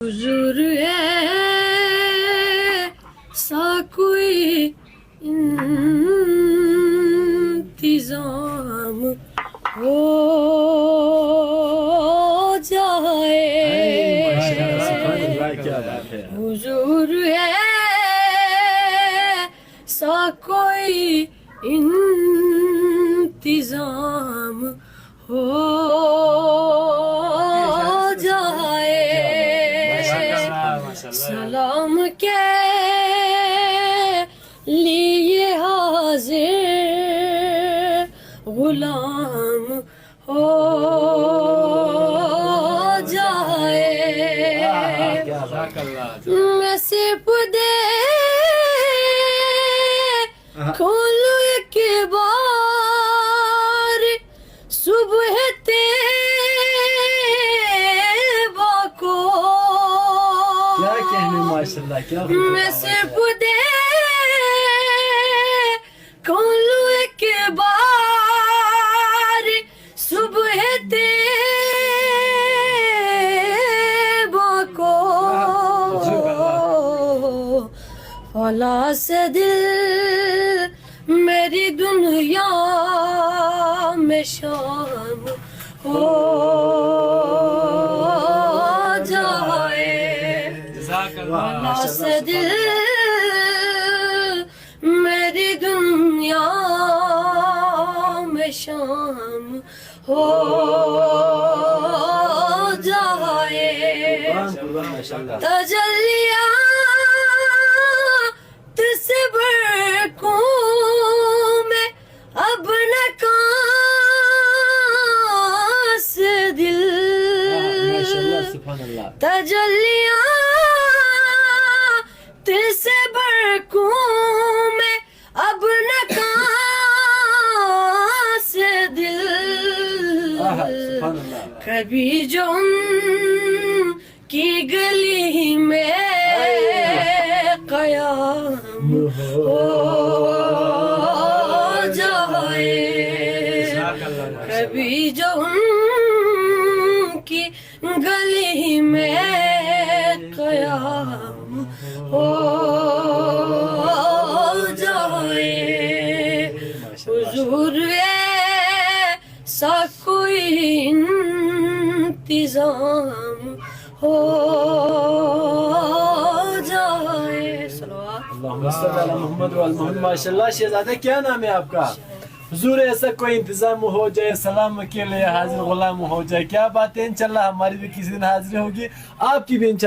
حضور ایسا کوئی انتظام ہو جائے حضور ایسا کوئی انتظام ہو جائے سلام کے لیے حاضر غلام ہو جائے میں صرف دے کھولوں ایک بار صبح طیبہ کو کیا کہنے ماشاءاللہ کیا میں صرف دے کھولوں ایک بار صبح طیبہ کو فلا سے دل میری دنیا میں شام ہو جائے فلا سے دل میری دنیا میں شام ہو جائے تجلیات سے برقوں میں اب نکاس دل تجلیات سے برقوں میں اب نکاس دل کبھی جو ان کی گلی میں قیام ہو جائے کبھی جو ان کی گلی میں قیام ہو جائے حضور ایسا کوئی انتظام ہو جائے اللہم صلی علی محمد و آل محمد ماشاءاللہ شہزادہ کیا نام ہے آپ کا حضور ایسا کوئی انتظام ہو جائے سلام کے لیے حاضر غلام ہو جائے کیا بات ہے انشاءاللہ ہماری بھی کسی دن حاضری ہوگی آپ کی بھی انشاءاللہ